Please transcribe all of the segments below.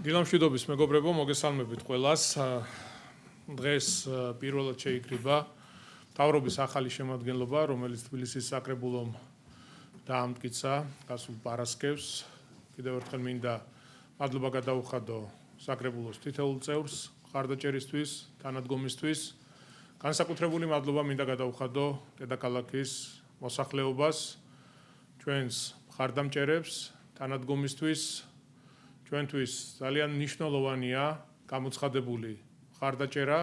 დილამშვიდობის მეგობრებო, მოგესალმებით ყველას. დღეს პირველად შეიკრიბა მთავრობის ახალი შემადგენლობა, რომელიც თბილისის საკრებულომ დაამტკიცა გასულ პარასკევს. კიდევ ერთხელ მინდა მადლობა გადაუხადო საკრებულოს თითოეულ წევრს მხარდაჭერისთვის, თანადგომისთვის. განსაკუთრებული მადლობა მინდა გადაუხადო დედაქალაქის მოსახლეობას, ჩვენს მხარდამჭერებს, თანადგომისთვის. ჩვენთვის ძალიან მნიშვნელოვანია გამოცხადებული მხარდაჭერა.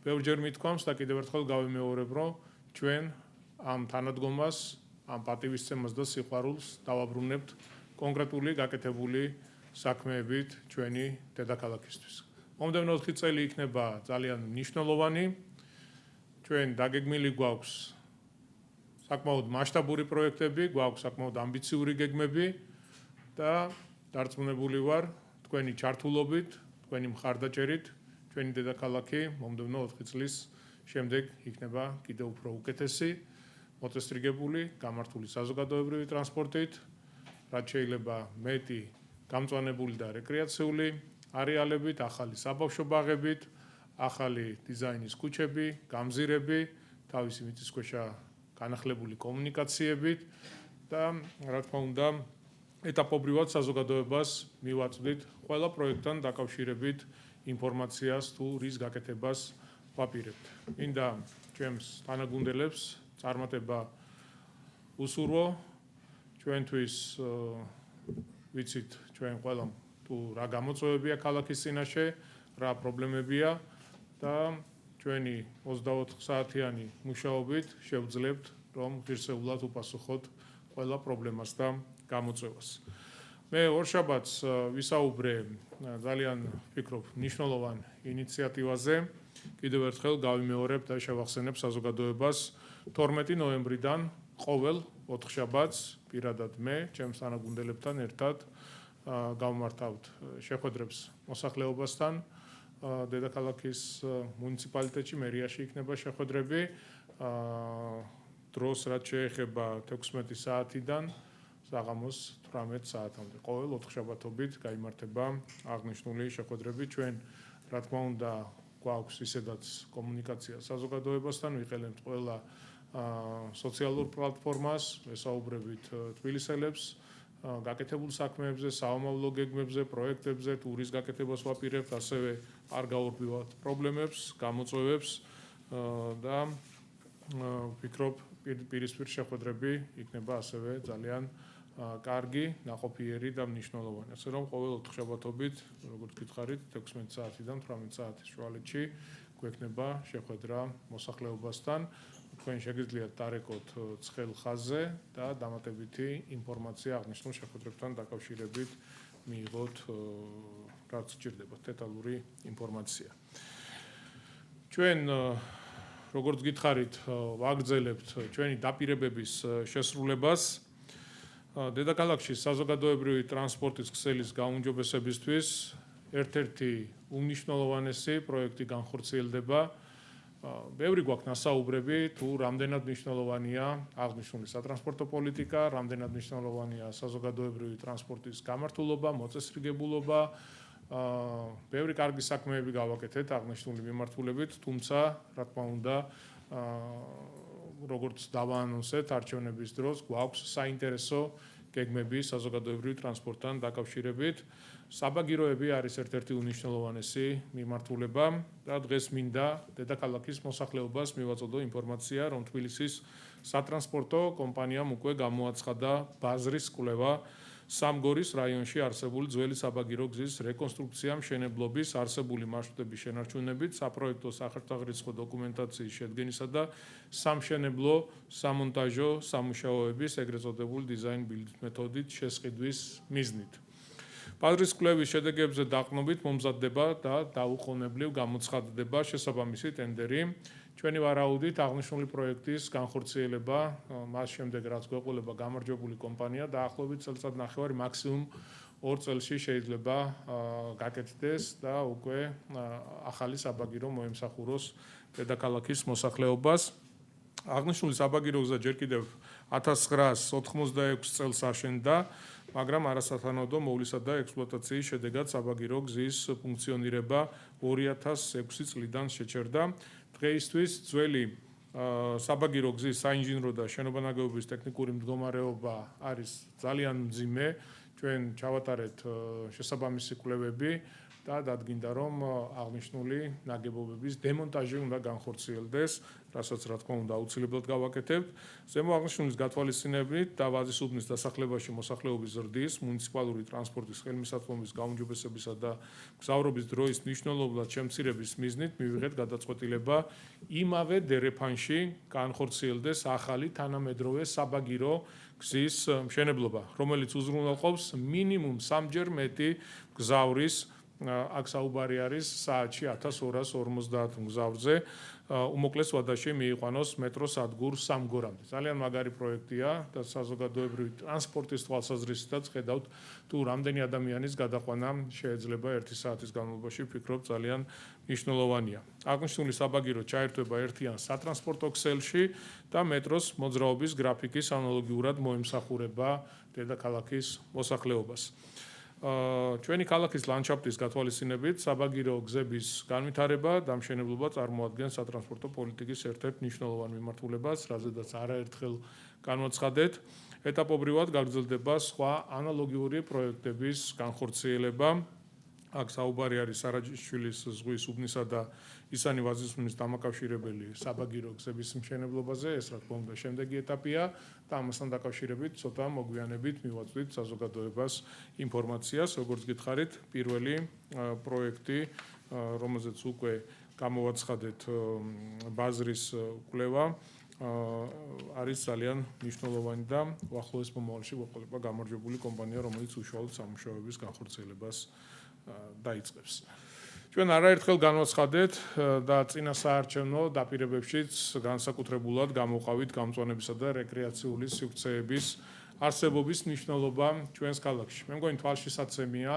ბევრჯერ მithქვამს და კიდევ ერთხელ გავიმეორებ, რომ ჩვენ ამ თანადგომას, ამ პატივისცემას და სიყვარულს დავაბრუნებთ კონკრეტული გაკეთებული საქმეებით ჩვენი დედაქალაქისთვის. მომდევნო 4 წელი იქნება ძალიან მნიშვნელოვანი. ჩვენ დაგეგმილი გვაქვს საკმაოდ მასშტაბური პროექტები, გვაქვს საკმაოდ ამბიციური გეგმები და დარწმუნებული ვარ თქვენი ჩართულობით, თქვენი მხარდაჭერით, ჩვენი დედაქალაქი მომდევნო 4 წლის შემდეგ იქნება კიდევ უფრო უკეთესი, მოწესრიგებული, გამართული საზოგადოებრივი ტრანსპორტით, რაც შეიძლება მეტი გამწვანებული და რეკრეაციული არეალებით, ახალი საბავშვო ბაღებით, ახალი დიზაინის ქუჩები, გამზირები, თავისი მიწისქვეშა განახლებული კომუნიკაციებით და რა თქმა უნდა ეტაპობრივად საზოგადოებას მივაწვდით ყველა პროექტთან დაკავშირებით ინფორმაციას თუ რის გაკეთებას ვაპირებთ. მინდა ჩემს თანაგუნდელებს წარმატება უსურვო. ჩვენთვის ვიცით ჩვენ ყველამ თუ რა გამოწვევებია ქალაქის წინაშე, რა პრობლემებია და ჩვენი 24 საათიანი მუშაობით შევძლებთ, რომ ღირსეულად უპასუხოთ ყველა პრობლემას და გამოწვევას. მე ორშაბათს ვისაუბრე ძალიან ვფიქრობ მნიშვნელოვან ინიციატივაზე. კიდევ ერთხელ გავიმეორებ და შევახსენებ საზოგადოებას 12 ნოემბრიდან ყოველ 4 შაბათს პირადად მე ჩემს თანაგუნდელებთან ერთად გავმართავთ შეხვედრებს მოსახლეობასთან. დედაქალაქის მუნიციპალიტეტში, მერიაში იქნება შეხვედრები. დროს რაც შეეხება 16 საათიდან საღამოს 18 საათამდე. ყოველ 4 შაბათობით გაიმართება აღნიშნული შეხვედრები. ჩვენ რა თქმა უნდა გვაქვს ისედაც კომუნიკაცია საზოგადოებასთან, ვიყენებთ ყველა სოციალურ პლატფორმას, ვესაუბრებით თბილისელებს, გაკეთებულ საქმეებზე, საომავლო გეგმებზე, პროექტებზე, ტურის გაკეთებას ვაპირებთ, ასევე არ გავურბივართ პრობლემებს, გამოწვევებს და ვფიქრობ პირისპირ შეხვედრები იქნება ასევე ძალიან კარგი, ნაყოფიერი და მნიშვნელოვანი. ასე რომ ყოველ 4 შაბათობით, როგორც გითხარით, 16 საათიდან 18 საათის შუალედში გვექნება შეხვედრა მოსახლეობასთან. თქვენ შეგიძლიათ დარეკოთ ცხელ ხაზზე და დამატებითი ინფორმაცია აღნიშნულ შეხვედრებთან დაკავშირებით მიიღოთ, რაც გჭირდებათ, დეტალური ინფორმაცია. ჩვენ როგორც გითხარით, ვაგრძელებთ ჩვენი დაპირებების შესრულებას. დედაქალაქში საზოგადოებრივი ტრანსპორტის ქსელის გაუმჯობესებისთვის ერთ-ერთი უმნიშვნელოვანესი პროექტი განხორციელდება. ბევრი გვაქვს ნასაუბრები თუ რამდენად მნიშვნელოვანია აღნიშნული სატრანსპორტო პოლიტიკა, რამდენად მნიშვნელოვანია საზოგადოებრივი ტრანსპორტის გამართულობა, მოწესრიგებულობა. ბევრი კარგი საქმეები გავაკეთეთ აღნიშნული მიმართულებით, თუმცა რა თქმა უნდა როგორც დავაანონსეთ არჩევნების დროს გვაქვს საინტერესო გეგმები საზოგადოებრივი ტრანსპორტთან დაკავშირებით. საბაგიროები არის ერთ-ერთი უმნიშვნელოვანესი მიმართულება და დღეს მინდა დედაქალაქის მოსახლეობას მივაწოდო ინფორმაცია, რომ თბილისის სატრანსპორტო კომპანიამ უკვე გამოაცხადა ბაზრის კვლევა სამგორის რაიონში არსებული ძველი საბაგირო გზის რეკონსტრუქცია, მშენებლობის, არსებული მარშრუტების შენარჩუნებით, საპროექტო სახერხდაღრიცხვა დოკუმენტაციის შედგენისა და სამშენებლო, სამონტაჟო სამუშაოების ეგრეთ წოდებული დიზაინ-ბილდ მეთოდით შესყიდვის მიზნით. ბაზრის კვლევის შედეგებზე დაყრდნობით მომზადდება და დაუყოვნებლივ გამოცხადდება შესაბამისი ტენდერი. ჩვენი ვარაუდით აღნიშნული პროექტის განხორციელება მას შემდეგ რაც გვეყოლება გამარჯვებული კომპანია დაახლოებით წელიწადნახევარი მაქსიმუმ 2 წელში შეიძლება გაკეთდეს და უკვე ახალი საბაგირო მოემსახუროს დედაქალაქის მოსახლეობას. აღნიშნული საბაგირო გზა ჯერ კიდევ 1986 წელს აშენდა მაგრამ არასათანადო მოვლისა და ექსპლუატაციის შედეგად საბაგირო გზის ფუნქციონირება 2006 წლიდან შეჩერდა. დღეისთვის ძველი საბაგირო გზის საინჟინრო და შენობანაგეობის ტექნიკური მდგომარეობა არის ძალიან მძიმე. ჩვენ ჩავატარეთ შესაბამისი კვლევები და დადგინდა, რომ აღნიშნული ნაგებობების დემონტაჟი უნდა განხორციელდეს, რასაც რა თქმა უნდა აუცილებლად გავაკეთებთ. ზემო აღნიშნულის გათვალისწინებით და ვაზის უბნის დასახლებაში მოსახლეობის ზრდის, მუნიციპალური ტრანსპორტის ხელმისაწვდომის გაუმჯობესებისა და მგზავრობის დროის მნიშვნელოვნად შემცირების მიზნით მივიღეთ გადაწყვეტილება იმავე დერეფანში განხორციელდეს ახალი თანამედროვე საბაგირო გზის მშენებლობა, რომელიც უზრუნველყოფს მინიმუმ 3-ჯერ მეტი მგზავრის აქ საუბარი არის საათში 1250 მგზავრზე უმოკლეს ვადაში მიიყვანოს მეტრო სადგურ სამგორამდე. ძალიან მაგარი პროექტია და საზოგადოებრივი ტრანსპორტის თვალსაზრისითაც ხედავთ თუ რამდენი ადამიანის გადაყვანა შეიძლება 1 საათის განმავლობაში, ვფიქრობ ძალიან მნიშვნელოვანია. აღნიშნული საბაგირო ჩაერთვება ერთიან სატრანსპორტო ქსელში და მეტროს მოძრაობის გრაფიკის ანალოგიურად მოემსახურება დედაქალაქის მოსახლეობას. ჩვენი ქალაქის ლანდშაფტის გათვალისწინებით საბაგირო გზების განვითარება და მშენებლობა წარმოადგენს სატრანსპორტო პოლიტიკის ერთ-ერთ მნიშვნელოვან მიმართულებას, რაზედაც არაერთხელ განვაცხადეთ. ეტაპობრივად გაგრძელდება სხვა ანალოგიური პროექტების განხორციელება. აქ საუბარი არის სარაჯიშვილის ზღვის უბნისა და ისანი ვაზის უბნის დამაკავშირებელი საბაგირო გზების მშენებლობაზე. ეს რა თქმა უნდა შემდეგი ეტაპია და ამასთან დაკავშირებით ცოტა მოგვიანებით მივაწვდით საზოგადოებას ინფორმაციას, როგორც გითხარით, პირველი პროექტი, რომელზეც უკვე გამოვაცხადეთ ბაზრის კვლევა, არის ძალიან მნიშვნელოვანი და უახლოეს მომავალში გვეყოლება გამარჯვებული კომპანია, რომელიც უშუალოდ სამუშაოების განხორციელებას დაიწყებს. ჩვენ არაერთხელ განვაცხადეთ და წინა საარჩევნო დაპირებებშიც განსაკუთრებულად გამოვყავით გამწვანებისა და რეკრეაციული სივრცეების არსებობის მნიშვნელობა ჩვენს ქალაქში. მე მგონი თვალშისაცემია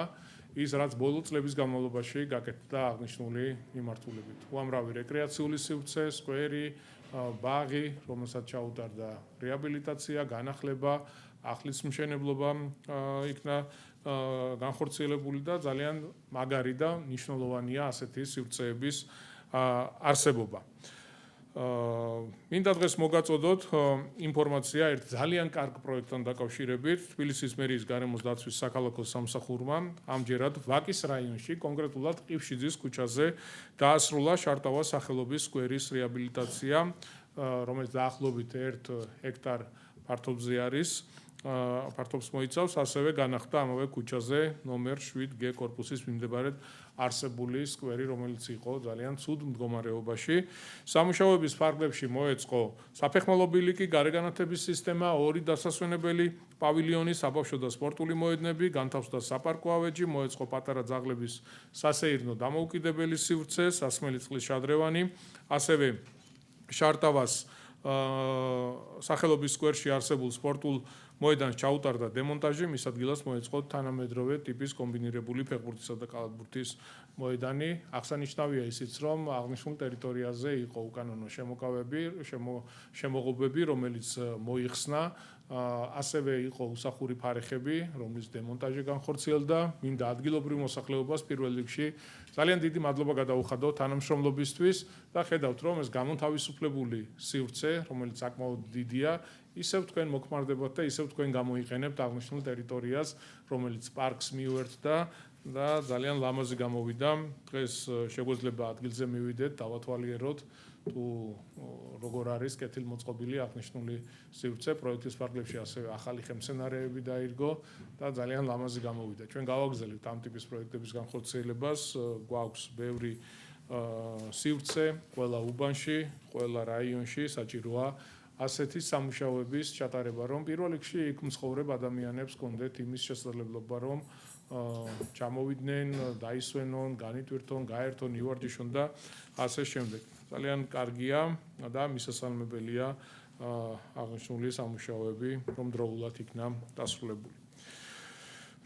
ის, რაც ბოლო წლების განმავლობაში გაკეთდა აღნიშნული მიმართულებით. უამრავი რეკრეაციული სივრცე, სკვერი, ბაღი, რომელსაც ჩაუტარდა რეაბილიტაცია, განახლება, ახლის მშენებლობა იქნა განხორციელებული და ძალიან მაგარი და მნიშვნელოვანია ასეთი სივრცეების არსებობა. მინდა დღეს მოგაწოდოთ ინფორმაცია ერთ ძალიან კარგ პროექტთან დაკავშირებით. თბილისის მერიის გარემოს დაცვის საქალაქო სამსახურმა ამჯერად ვაკის რაიონში, კონკრეტულად ყიფშიძის ქუჩაზე დაასრულა შარტავა სახელობის სკვერის რეაბილიტაცია, რომელიც დაახლოებით 1 ჰექტარ ფართობზე არის. ფართობს მოიცავს, ასევე განახლდა ამავე ქუჩაზე ნომერ 7G კორპუსის მიმდებარედ არსებული სკვერი, რომელიც იყო ძალიან ცუდ მდგომარეობაში. სამუშაოების ფარგლებში მოეწყო საფეხმავლო ბილიკი, გარეგანათების სისტემა, 2 დასასვენებელი პავილიონი, საბავშვო და სპორტული მოედნები, განთავსდა საპარკო ავეჯი, მოეწყო პატარა ძაღლების სასეირნო დამოუკიდებელი სივრცე, სასმელი წყლის შადრევანი, ასევე შარტავას სახელობის სკვერში არსებულ სპორტულ მოედანს ჩაუტარდა დემონტაჟი, მის ადგილას მოეწყო თანამედროვე ტიპის კომბინირებული ფეხბურთისა და კალათბურთის მოედანი. აღსანიშნავია ისიც, რომ აღნიშნულ ტერიტორიაზე იყო უკანონო შემოღობები, რომელიც მოიხსნა, ასევე იყო უსახური ფარეხები, რომლის დემონტაჟი განხორციელდა. მინდა ადგილობრივ მოსახლეობას პირველ რიგში ძალიან დიდი მადლობა გადაუხადო თანამშრომლობისთვის და ხედავთ, რომ ეს განმთავისუფლებული სივრცე, რომელიც საკმაოდ დიდია, ისევ თქვენ მოქმარდებათ და ისევ თქვენ გამოიყენებთ აღნიშნულ ტერიტორიას, რომელიც პარკს მიუერთდა და ძალიან ლამაზი გამოვიდა. დღეს შეგვეძლება ადგილზე მივიდეთ, დავათვალიეროთ თუ როგორ არის კეთილმოწყობილი აღნიშნული სივრცე. პროექტის ფარგლებში ასევე ახალი ხელმცენარეები დაირგო და ძალიან ლამაზი გამოვიდა. ჩვენ გავაგრძელებთ ამ ტიპის პროექტების განხორციელებას, გვაქვს ბევრი სივრცე ყველა უბანში, ყველა რაიონში საჭიროა ასეთი სამუშაოების ჩატარება, რომ პირველ რიგში იქ მცხოვრებ ადამიანებს კონდეთ იმის შესაძლებლობა, რომ ჩამოვიდნენ, დაისვენონ, განიტვირთონ, გაერთონ, ივარჯიშონ და ასე შემდეგ. ძალიან კარგია და მისასალმებელია აღნიშნული სამუშაოები, რომ დროულად იქნა დასრულებული.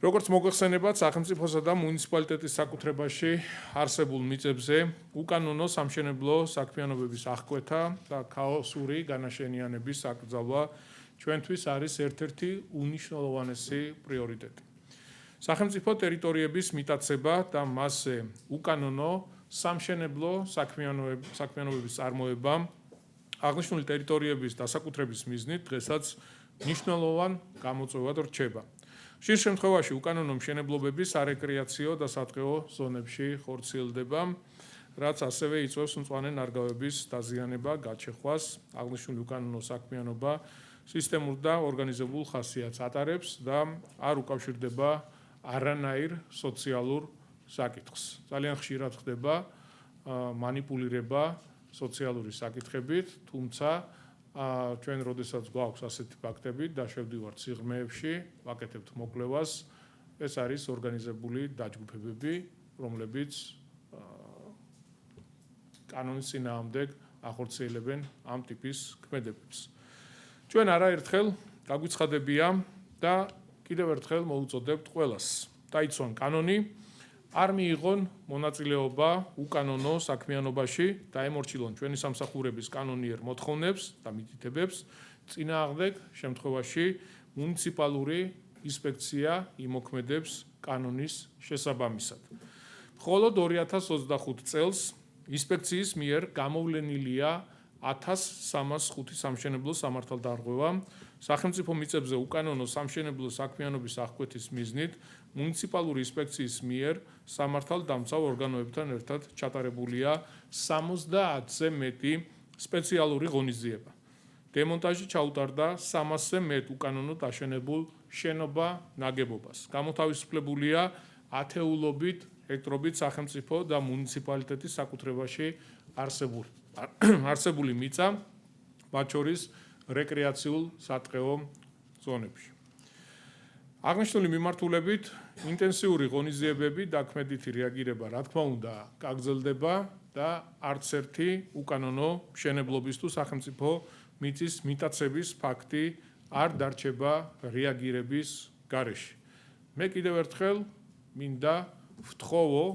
როგორც მოგეხსენებათ, სახელმწიფოსა და მუნიციპალიტეტის საკუთრებაში არსებულ მიწებზე უკანონო სამშენებლო საქმიანობების აღკვეთა და ქაოსური განაშენიანების აკრძალვა ჩვენთვის არის ერთ-ერთი უნიშნულოვანესი პრიორიტეტი. სახელმწიფო ტერიტორიების მიტაცება და მასზე უკანონო სამშენებლო საქმიანობების წარმოება აღნიშნული ტერიტორიების დასაკუთრების მიზნით დღესაც მნიშვნელოვან გამოწვევად რჩება. ხშირ შემთხვევაში უკანონო მშენებლობები სარეკრეაციო და სატყეო ზონებში ხორციელდება, რაც ასევე იწვევს მწვანე ნარგავების დაზიანება, გაჩეხვას. აღნიშნული უკანონო საქმიანობა სისტემურ და ორგანიზებულ ხასიათს ატარებს და არ უკავშირდება არანაირ სოციალურ საკითხს. ძალიან ხშირად ხდება მანიპულირება სოციალური საკითხებით, თუმცა ჩვენ როდესაც გვაქვს ასეთი ფაქტები და შევდივართ სიღრმეებში, ვაკეთებთ მოკვლევას, ეს არის ორგანიზებული დაჯგუფებები, რომლებიც კანონის წინააღმდეგ ახორციელებენ ამ ტიპის ქმედებებს. ჩვენ არაერთხელ გაგვიცხადებია და კიდევ ერთხელ მოუწოდებთ ყველას დაიცვან კანონი, არ მიიღონ მონაწილეობა უკანონო საქმიანობაში და ემორჩილონ ჩვენი სამსახურების კანონიერ მოთხოვნებს და მითითებებს, წინააღმდეგ შემთხვევაში მუნიციპალური ინსპექცია იმოქმედებს კანონის შესაბამისად. მხოლოდ 2025 წელს ინსპექციის მიერ გამოვლენილია 1305 სამშენებლო სამართალდარღვევა, სახელმწიფო მიწებზე უკანონო სამშენებლო საქმიანობის აღკვეთის მიზნით მუნიციპალური ინსპექციის მიერ სამართალდამცავ ორგანოებთან ერთად ჩატარებულია 70-ზე მეტი სპეციალური ღონისძიება. დემონტაჟი ჩაუტარდა 300-ზე მეტ უკანონოდ აშენებულ შენობა-ნაგებობას. გამოთავისუფლებულია ათეულობით ჰექტრობით სახელმწიფო და მუნიციპალიტეტის საკუთრებაში არსებული მიწა, მათ შორის რეკრეაციულ სატყეო ზონებში. აღნიშნული მიმართულებით ინტენსიური ღონისძიებები და ქმედითი რეაგირება, რა თქმა უნდა, გაგრძელდება და არც ერთი უკანონო მშენებლობის თუ სახელმწიფო მიწის მიტაცების ფაქტი არ დარჩება რეაგირების გარეშე. მე კიდევ ერთხელ მინდა ვთხოვო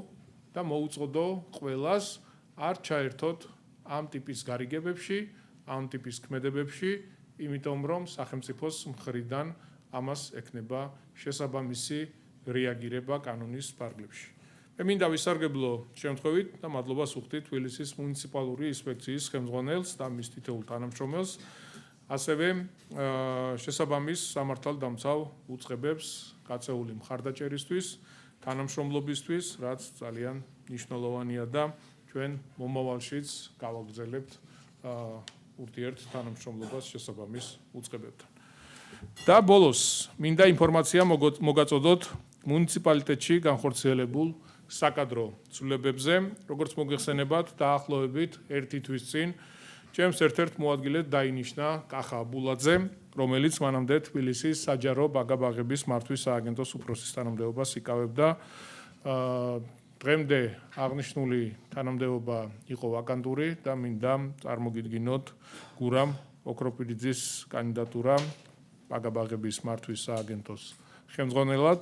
და მოუწოდო ყველას არ ჩაერთოთ ამ ტიპის გარიგებებში, ამ ტიპის ქმედებებში, იმიტომ რომ სახელმწიფოს მხრიდან ამას ექნება შესაბამისი რეაგირება კანონის ფარგლებში. მე მინდა ვისარგებლო შემთხვევით და მადლობას ვუხდით თბილისის მუნიციპალური ინსპექციის ხელმძღვანელს და მის თითოეულ თანამშრომელს, ასევე შესაბამის სამართალდამცავ უწყებებს გაწეული მხარდაჭერისთვის, თანამშრომლობისთვის, რაც ძალიან მნიშვნელოვანია და ჩვენ მომავალშიც გავაგრძელებთ ურთიერთ თანამშრომლობას შესაბამის უწყებებთან. და ბოლოს მინდა ინფორმაცია მოგაწოდოთ მუნიციპალიტეტში განხორციელებულ საკადრო ცვლილებებზე, როგორც მოგეხსენებათ, დაახლოებით 1 თვის წინ ჩემს ერთ-ერთ მოადგილედ დაინიშნა კახა აბულაძე, რომელიც მანამდე თბილისის საჯარო ბაგა-ბაღების მართვის სააგენტოს უფროსის თანამდებობას იკავებდა. დღემდე აღნიშნული თანამდებობა იყო ვაკანტური და მინდა წარმოგიდგინოთ გურამ ოქროპირიძის კანდიდატურა ბაგა-ბაღების მართვის სააგენტოს ხელმძღვანელად.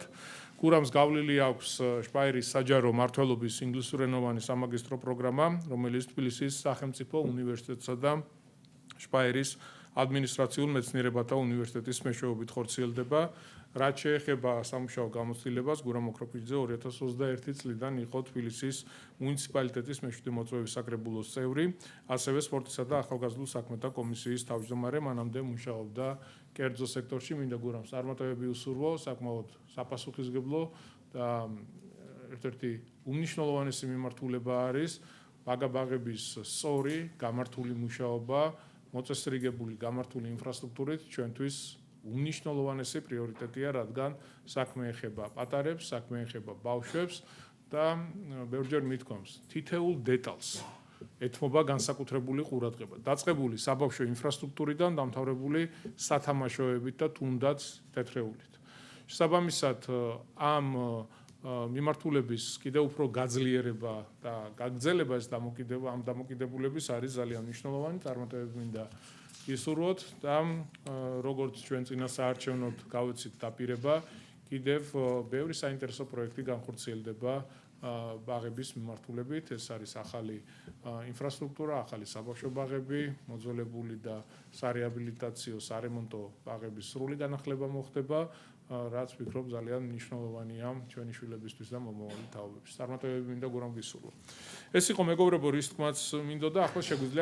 გურამს გავლილი აქვს შპაერის საჯარო მმართველობის ინგლისურენოვანი სამაგისტრო პროგრამა, რომელიც თბილისის სახელმწიფო უნივერსიტეტსა და შპაერის ადმინისტრაციულ მეცნიერებათა უნივერსიტეტის მეშვეობით ხორციელდება. რაც შეეხება სამუშაო გამოცდილებას, გურამ ოქროპირიძე 2021 წლიდან იყო თბილისის მუნიციპალიტეტის მეშვიდე მოწვევის საკრებულოს წევრი, ასევე სპორტისა და ახალგაზრდულ საქმეთა კომისიის თავმჯდომარე, მანამდე მუშაობდა კერძო სექტორში. მინდა გურამს წარმატებები უსურვო, საკმაოდ საპასუხისმგებლო და ერთ-ერთი უმნიშვნელოვანესი მიმართულება არის ბაგა-ბაღების სწორი, გამართული მუშაობა, მოწესრიგებული გამართული ინფრასტრუქტურით ჩვენთვის უნიშნულოვანესი პრიორიტეტია, რადგან საქმე ეხება პატარებს, საქმე ეხება ბავშვებს და ბევრჯერ მithქვამს, თითოეულ დეტალს ეთმობა განსაკუთრებული ყურადღება. დაწყებული საბავშვო ინფრასტრუქტურიდან დამთავრებული სათამაშოებით და თუნდაც თეთრეულით. შესაბამისად, ამ მიმართულების კიდევ უფრო გაძლიერება და გაგრძელება ეს დამოკიდებულების არის ძალიან მნიშვნელოვანი. წარმატებები მინდა ისურვოთ და როგორც ჩვენ წინა საარჩევნოდ გავეცით დაპირება, კიდევ ბევრი საინტერესო პროექტი განხორციელდება ბაღების მიმართულებით. ეს არის ახალი ინფრასტრუქტურა, ახალი საბავშვო ბაღები, მოძველებული და სარეაბილიტაციო, სარემონტო ბაღების სრული განახლება მოხდება, რაც ვფიქრობ ძალიან მნიშვნელოვანია ჩვენი შვილებისთვის და მომავალი თაობების. წარმატებები მინდა გურამ გისურვო. ეს იყო მეგობრებო, რის თქმაც მინდოდა, ახლა შეგვიძლია